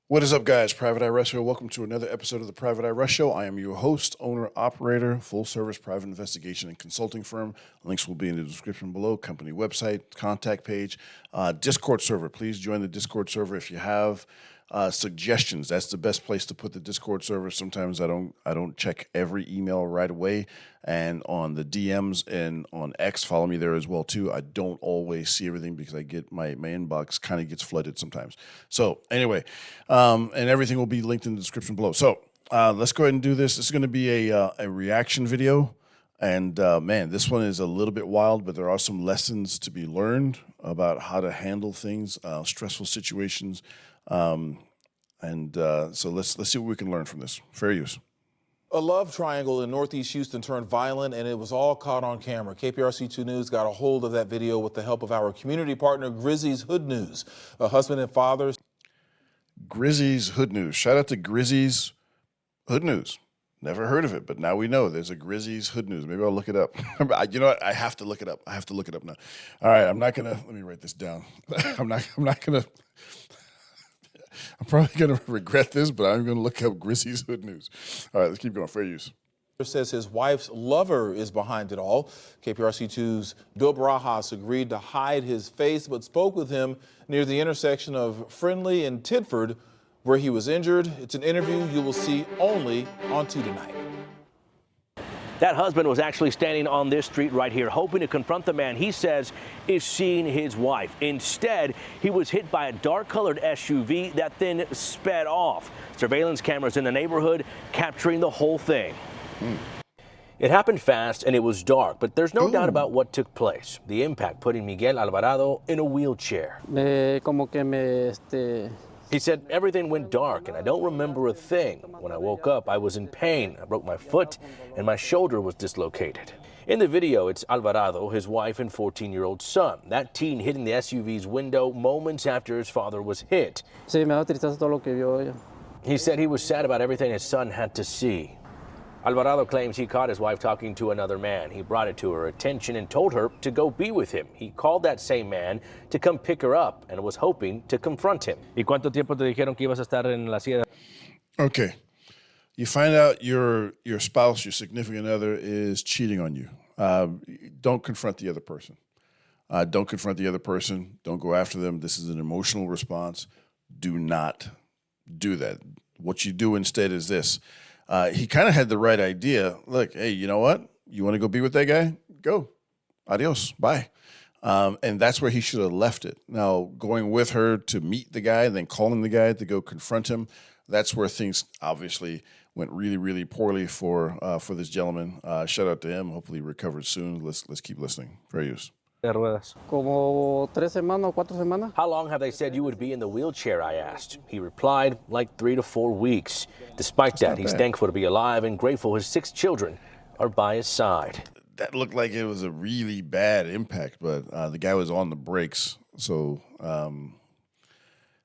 What is up, guys? Private Eye Rush here. Welcome to another episode of the Private Eye Rush Show. I am your host, owner, operator, full-service private investigation and consulting firm. Links will be in the description below. Company website, contact page, Discord server. Please join the Discord server if you have suggestions. That's the best place to put the Discord server. Sometimes I don't check every email right away, and on the DMs and on X, follow me there as well too. I don't always see everything because I get my inbox kind of gets flooded sometimes. So anyway, and everything will be linked in the description below. So let's go ahead and do this. This is going to be a reaction video. And man, this one is a little bit wild, but there are some lessons to be learned about how to handle things, stressful situations. So let's see what we can learn from this. Fair use. A love triangle in Northeast Houston turned violent, and it was all caught on camera. KPRC2 News got a hold of that video with the help of our community partner, Grizzy's Hood News. A husband and father. Grizzy's Hood News. Shout out to Grizzy's Hood News. Never heard of it, but now we know there's a Grizzy's Hood News. Maybe I'll look it up. You know what? I have to look it up. I have to look it up now. All right, let me write this down. I'm probably going to regret this, but I'm going to look up Grizzy's Hood News. All right, let's keep going. Fair use. Says his wife's lover is behind it all. KPRC2's Bill Barajas agreed to hide his face, but spoke with him near the intersection of Friendly and Tidford, where he was injured. It's an interview you will see only on 2 tonight. That husband was actually standing on this street right here, hoping to confront the man he says is seeing his wife. Instead, he was hit by a dark-colored SUV that then sped off. Surveillance cameras in the neighborhood capturing the whole thing. It happened fast and it was dark, but there's no doubt about what took place. The impact putting Miguel Alvarado in a wheelchair. He said everything went dark and I don't remember a thing. When I woke up, I was in pain. I broke my foot and my shoulder was dislocated. In the video, it's Alvarado, his wife, and 14-year-old son. That teen hitting the SUV's window moments after his father was hit. He said he was sad about everything his son had to see. Alvarado claims he caught his wife talking to another man. He brought it to her attention and told her to go be with him. He called that same man to come pick her up and was hoping to confront him. ¿Y cuánto tiempo te dijeron que ibas a estar en la silla? Okay. You find out your spouse, your significant other, is cheating on you. Don't confront the other person. Don't confront the other person. Don't go after them. This is an emotional response. Do not do that. What you do instead is this. He kind of had the right idea. Look, hey, you know what? You want to go be with that guy? Go. Adios. Bye. And that's where he should have left it. Now, going with her to meet the guy and then calling the guy to go confront him, that's where things obviously went really, really poorly for this gentleman. Shout out to him. Hopefully he recovers soon. Let's keep listening. Fair use. Como 3 semanas o 4 semanas. How long have they said you would be in the wheelchair, I asked. He replied, like 3 to 4 weeks. Despite that, he's thankful to be alive and grateful his 6 children are by his side. That looked like it was a really bad impact, but the guy was on the brakes, so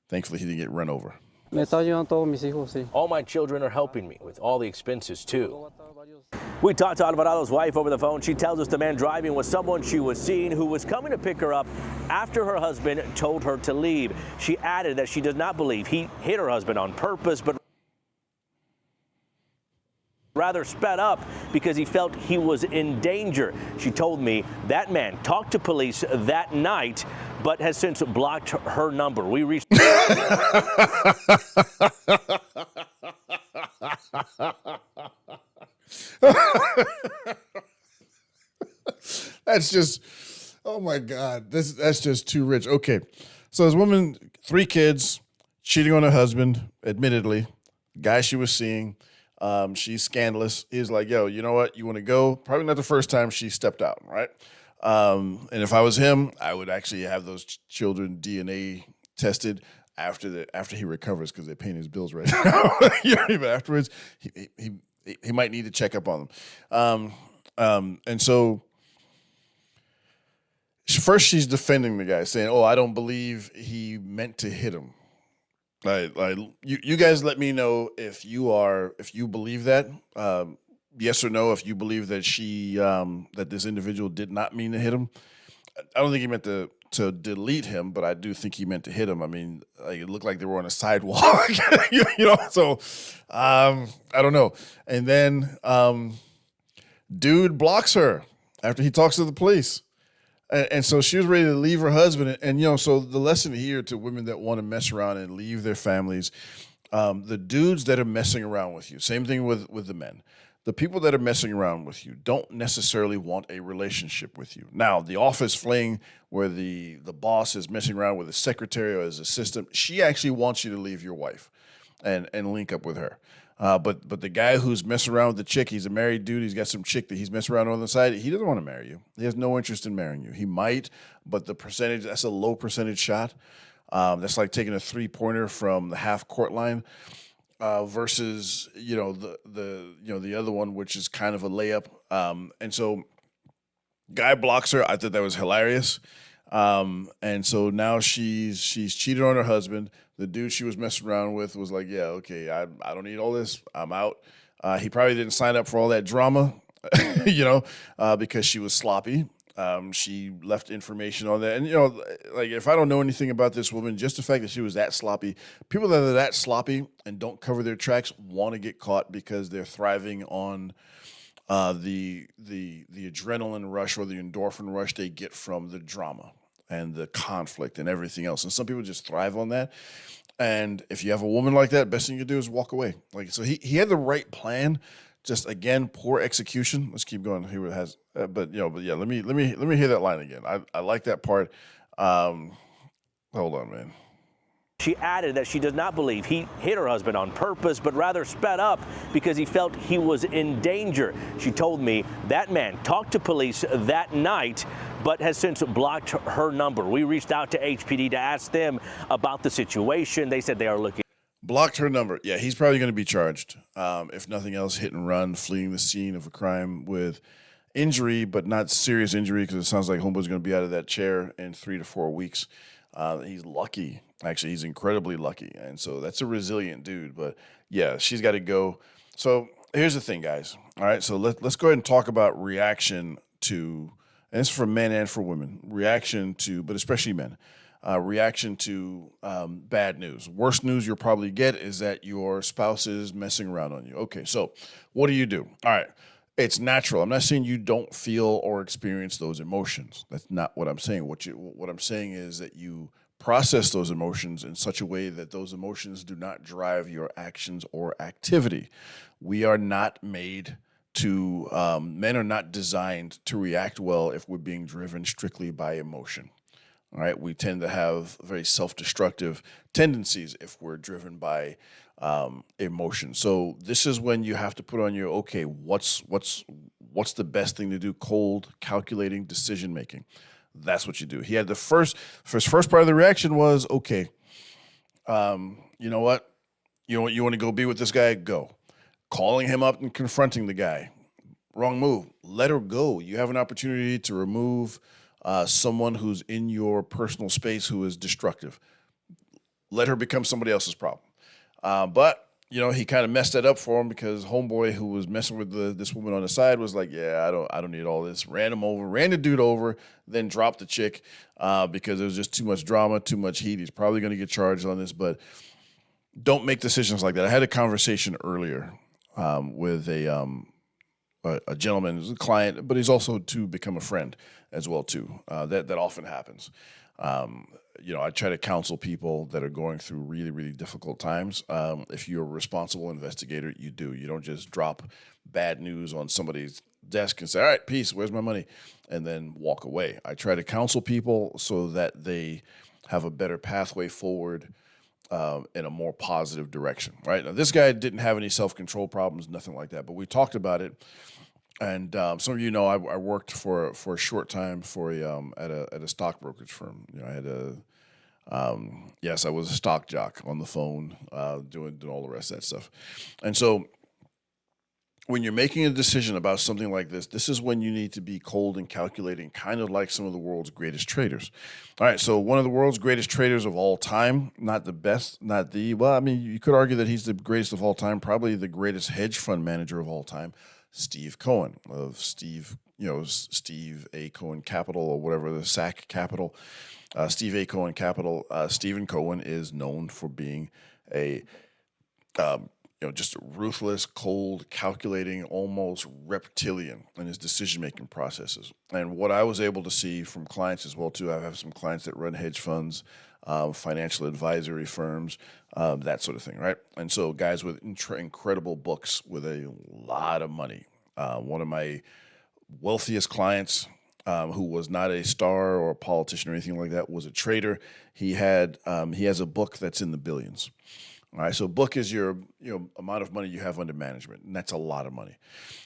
thankfully he didn't get run over. Me está ayudando todos mis hijos, sí. All my children are helping me with all the expenses, too. We talked to Alvarado's wife over the phone. She tells us the man driving was someone she was seeing who was coming to pick her up after her husband told her to leave. She added that she does not believe he hit her husband on purpose, but rather sped up because he felt he was in danger. She told me that man talked to police that night, but has since blocked her number. We reached. That's just, oh my God, that's just too rich. Okay, so this woman, 3 kids, cheating on her husband, admittedly, guy she was seeing. She's scandalous. He's like, yo, you know what? You want to go? Probably not the first time she stepped out, right? And if I was him, I would actually have those children DNA tested after he recovers because they're paying his bills right now. You know, even afterwards, he might need to check up on them. And so first she's defending the guy, saying, oh, I don't believe he meant to hit him. Like you guys let me know if you believe that, yes or no, if you believe that that this individual did not mean to hit him. I don't think he meant to to delete him, but I do think he meant to hit him. I mean, like, it looked like they were on a sidewalk, So I don't know. And then dude blocks her after he talks to the police. And so she was ready to leave her husband. And so the lesson here to women that want to mess around and leave their families, the dudes that are messing around with you, same thing with the men. The people that are messing around with you don't necessarily want a relationship with you. Now, the office fling where the boss is messing around with his secretary or his assistant, she actually wants you to leave your wife and link up with her. But the guy who's messing around with the chick, he's a married dude. He's got some chick that he's messing around on the side. He doesn't want to marry you. He has no interest in marrying you. He might, but that's a low percentage shot. That's like taking a 3-pointer from the half court line. Versus the other one, which is kind of a layup. And so guy blocks her. I thought that was hilarious. And so now she's cheated on her husband. The dude she was messing around with was like, yeah, okay, I don't need all this. I'm out. He probably didn't sign up for all that drama, because she was sloppy. She left information on that. And, like, if I don't know anything about this woman, just the fact that she was that sloppy, people that are that sloppy and don't cover their tracks want to get caught because they're thriving on the adrenaline rush or the endorphin rush they get from the drama and the conflict and everything else. And some people just thrive on that. And if you have a woman like that, best thing you do is walk away. Like, so he had the right plan. Just again, poor execution. Let's keep going. Here it has, but yeah. Let me hear that line again. I like that part. Hold on, man. She added that she does not believe he hit her husband on purpose, but rather sped up because he felt he was in danger. She told me that man talked to police that night, but has since blocked her number. We reached out to HPD to ask them about the situation. They said they are looking. Blocked her number. Yeah, he's probably going to be charged. If nothing else, hit and run, fleeing the scene of a crime with injury, but not serious injury, because it sounds like homeboy's going to be out of that chair in 3 to 4 weeks. He's lucky. Actually, he's incredibly lucky. And so that's a resilient dude. But yeah, she's got to go. So here's the thing, guys. All right, so let's go ahead and talk about reaction to, and it's for men and for women, reaction to, but especially men. Reaction to bad news. Worst news you'll probably get is that your spouse is messing around on you. Okay, so what do? All right, it's natural. I'm not saying you don't feel or experience those emotions. That's not what I'm saying. What I'm saying is that you process those emotions in such a way that those emotions do not drive your actions or activity. We are not made to, men are not designed to react well if we're being driven strictly by emotion. All right, we tend to have very self-destructive tendencies if we're driven by emotion. So this is when you have to put on your, okay, what's the best thing to do? Cold, calculating decision making. That's what you do. He had his first part of the reaction was, okay, you know what? You want to go be with this guy? Go. Calling him up and confronting the guy. Wrong move. Let her go. You have an opportunity to remove someone who's in your personal space who is destructive. Let her become somebody else's problem. But he kind of messed that up for him because homeboy who was messing with this woman on the side was like, yeah, I don't need all this. Ran the dude over, then dropped the chick because there was just too much drama, too much heat. He's probably going to get charged on this, but don't make decisions like that. I had a conversation earlier with a gentleman who's a client, but he's also to become a friend as well too. That often happens. I try to counsel people that are going through really, really difficult times. If you're a responsible investigator, you do. You don't just drop bad news on somebody's desk and say, all right, peace, where's my money? And then walk away. I try to counsel people so that they have a better pathway forward in a more positive direction, right? Now, this guy didn't have any self-control problems, nothing like that, but we talked about it. And some of you know I worked for a short time at a stock brokerage firm. I had I was a stock jock on the phone, doing all the rest of that stuff. And so when you're making a decision about something like this is when you need to be cold and calculating, kind of like some of the world's greatest traders. All right, so one of the world's greatest traders of all time, not the best, you could argue that he's the greatest of all time, probably the greatest hedge fund manager of all time, Steve Cohen of Steve Steve A. Cohen Capital or whatever, the SAC Capital, Steve A. Cohen Capital. Stephen Cohen is known for being a just ruthless, cold, calculating, almost reptilian in his decision-making processes. And what I was able to see from clients as well, too, I have some clients that run hedge funds, financial advisory firms, that sort of thing, right? And so guys with incredible books with a lot of money. One of my wealthiest clients, who was not a star or a politician or anything like that, was a trader. He has a book that's in the billions. All right, so book is your amount of money you have under management, and that's a lot of money.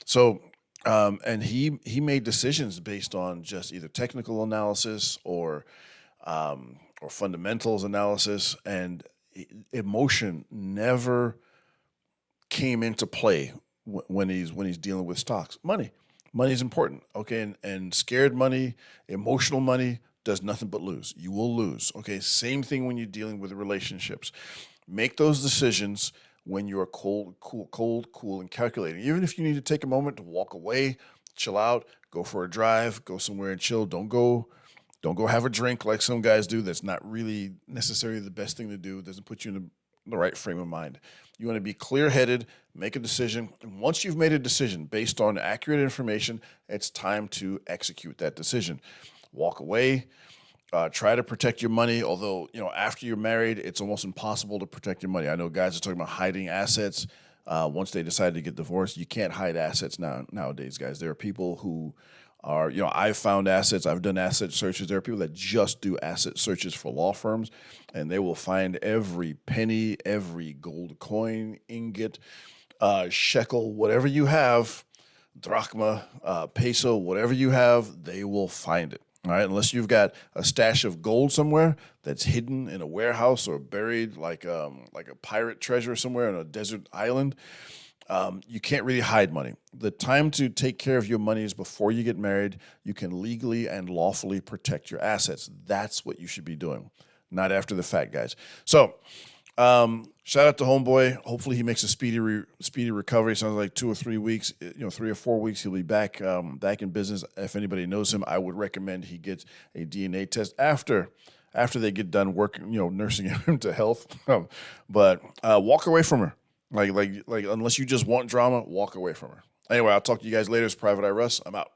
So, and he made decisions based on just either technical analysis or fundamentals analysis, and emotion never came into play when he's dealing with stocks. Money is important, okay, and scared money, emotional money does nothing but lose. You will lose, okay. Same thing when you're dealing with relationships. Make those decisions when you're cold, cool, and calculating. Even if you need to take a moment to walk away, chill out, go for a drive, go somewhere and chill. Don't go have a drink like some guys do. That's not really necessarily the best thing to do. It doesn't put you in the right frame of mind. You want to be clear-headed, make a decision. And once you've made a decision based on accurate information, it's time to execute that decision. Walk away. Try to protect your money, although, after you're married, it's almost impossible to protect your money. I know guys are talking about hiding assets. Once they decide to get divorced, you can't hide assets nowadays, guys. There are people who are, I've found assets. I've done asset searches. There are people that just do asset searches for law firms, and they will find every penny, every gold coin, ingot, shekel, whatever you have, drachma, peso, whatever you have, they will find it. All right, unless you've got a stash of gold somewhere that's hidden in a warehouse or buried like a pirate treasure somewhere on a desert island, you can't really hide money. The time to take care of your money is before you get married. You can legally and lawfully protect your assets. That's what you should be doing, not after the fact, guys. So, shout out to Homeboy. Hopefully he makes a speedy recovery. Sounds like 2 or 3 weeks, 3 or 4 weeks, he'll be back in business. If anybody knows him, I would recommend he gets a DNA test after they get done working, nursing him to health. But walk away from her. Like unless you just want drama, walk away from her. Anyway, I'll talk to you guys later. It's Private Eye Russ. I'm out.